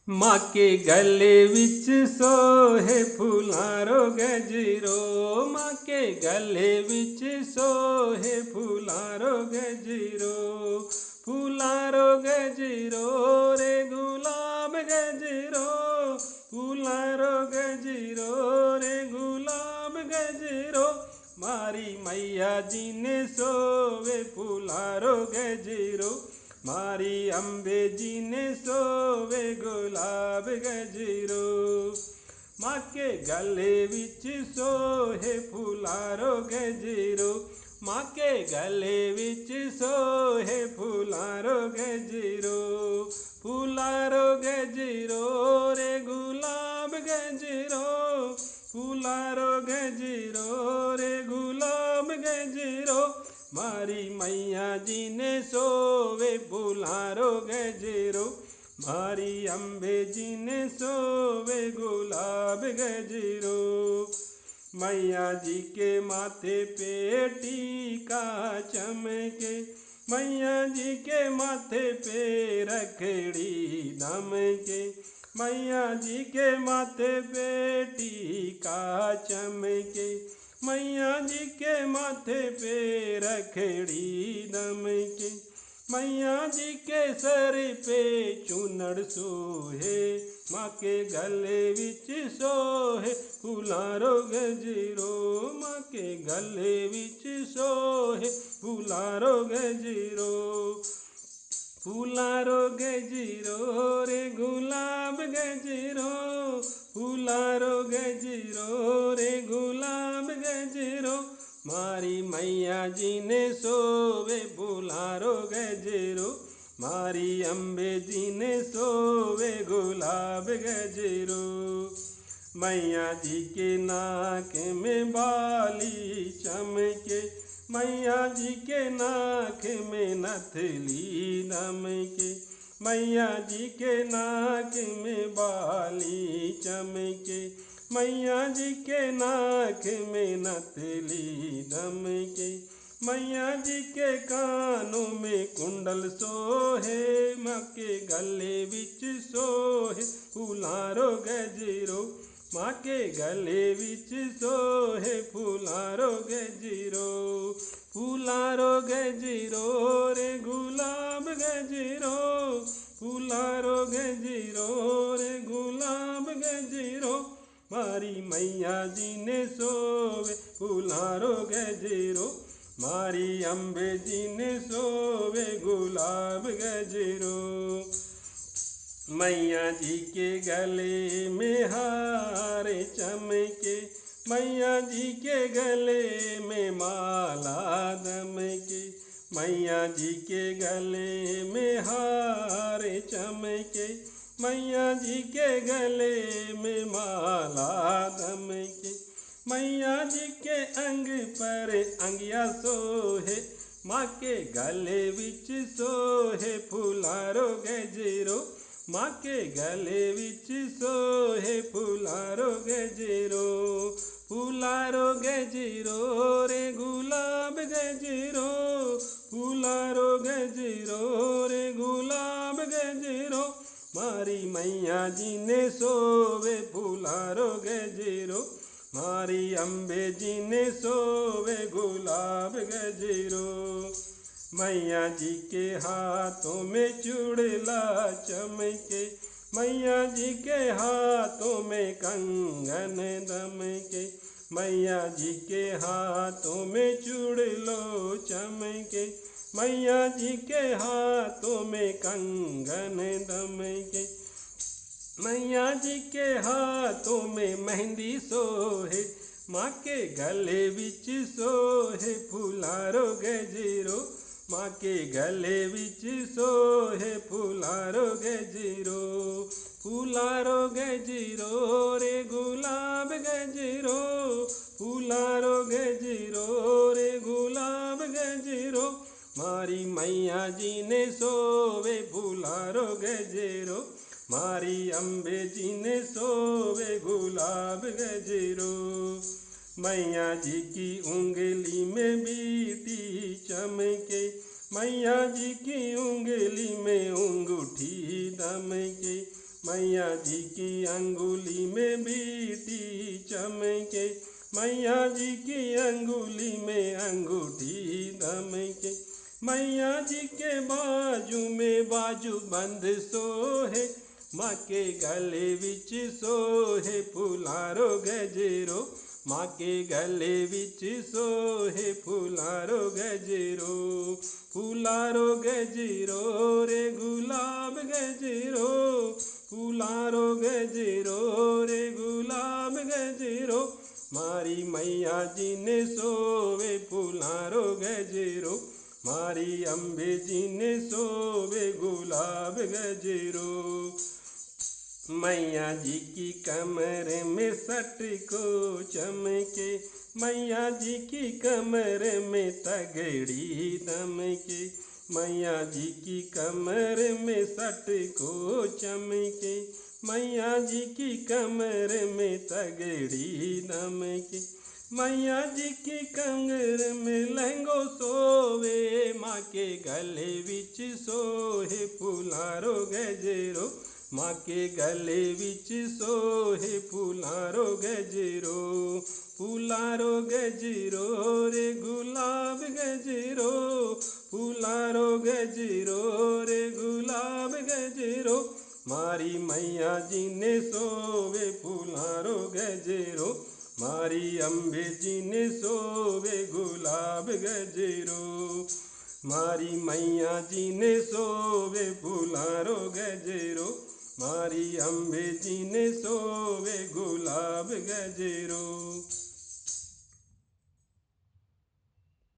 माँ के गले विच सोहे फुलारो गजरो, माँ के गले विच सोहे फुलारो गजरो, फुलारो गजरो रे गुलाब गजरो, फुलारो गजरो रे गुलाब गजरो, मारी मैया जी ने सोवे फुलारो गजरो, मारी अम्बे जी ने सोवे गुलाब गजरो, माँ के गले विच सोहे फुलारो गजरो, माँ के गले विच सोहे फुलारो गजरो, फुलारो गजरो रे गुलाब गजरो, फुलारो गजरो रे गुलाब गजरो, मारी मैया जी ने सोवे फुलारो गजरो, मारी अम्बे जी ने सोवे गुलाब गजरो, मैया जी के माथे पे टीका चमके, मैया जी के माथे पे रखड़ी दमके, मैया जी के माथे पे टीका चमके, मैया जी के माथे पे रखड़ी दमके, मैया जी के सर पे चुनड़ सोहे, माँ के गले विच सोहे फुलारो गजरो, माँ के गले विच सोहे फुलारो गजरो, फुलारो गजरो रे गुलाब गजरो, फुलारो गजरो रे गुलाब गजरो, मारी मैया जी ने सोवे फुलारो गजरो, मारी अम्बे जी ने सोवे गुलाब गजरो, मैया जी के नाक में बाली चमके, मैया जी के नाक में नथली दमके, मैया जी के नाक में बाली चमके, मैया जी के नाक में नथली दमके, मैया जी के कानों में कुंडल सोहे, माँ के गले विच सोहे फुलारो गजरो, माँ के गले विच सोहे फुलारो गजरो, फुलारो गजरो रे गुलाब गजरो, फुलारो गजरो रे गुलाब गजरो, मारी मैया जी ने सोवे फुलारो गजरो, मारी अम्बे जी ने सोवे गुलाब गजरो, मैया जी के गले में हार चमके, मैया जी के गले में माला दमके, मैया जी के गले में हार चमके, मैया जी के गले में माला दमके, मैया जी के अंग पर अंगिया सोहे, माँ के गले विच सोहे फुलारो गजरो, माँ के गले विच सोहे फुलारो गजरो, फुलारो गजरो रे गुलाब गजरो, फुलारो गजरो रे गुलाब गजरो, मारी मैया जी ने सोवे फुलारो गजरो, मारी अम्बे जी ने सोवे गुलाब गजरो, मैया जी के हाथों में चूड़ला चमके, मैया जी के हाथों में कंगन दमके, मैया जी के हाथों में चूड़लो चमके, मैया जी के हाथों में कंगन दमके, मैया जी के हाथों में मेहंदी सोहे, माँ के गले विच सोहे फुलारो गजरो, माँ के गले विच सोहे फुलारो गजरो, फुलारो गजरो रे गुलाब गजरो, फुलारो गजरो रे गुलाब गजरो, मारी मैया जी ने सोवे फुलारो गजरो, मारी अम्बे जी ने सोवे गुलाब गजरो, मैया जी की उंगली में बीटी चमके, मैया जी की उंगली में अंगूठी दमके, मैया जी की अंगुली में बीटी चमके, मैया जी की अंगुली में अंगूठी दमके, मैया जी के बाजू में बाजू बंद सोहे, माँ के गले विच सोहे फुलारो गजरो, माँ के गले विच सोहे फुलारो गजरो, फुलारो गजरो रे गुलाब गजरो, फुलारो गजरो रे गुलाब गजरो, मारी मैया जी ने सोवे फुलारो गजरो, मारी अम्बे जी ने सोवे गुलाब गजरो। मैया जी की कमर में सट को चमके, मैया जी की कमर में तगड़ी दमके, मैया जी की कमर में सट को चमके, मैया जी की कमर में तगड़ी दमके, मैया जी की कमर में लहंगो सोवे, माँ के गले विच सोहे फुलारो गजरो, माँ के गले विच सोहे फुलारो गजरो, फुलारो गजरो रे गुलाब गजरो, फुलारो गजरो रे गुलाब गजरो, मारी मैया जी ने सोवे फुलारो गजरो, मारी अम्बे जी ने सोवे गुलाब गजरो, मारी मैया जी ने सोवे फुलारो गजरो, मारी अम्बे जी ने सोवे गुलाब गजरो।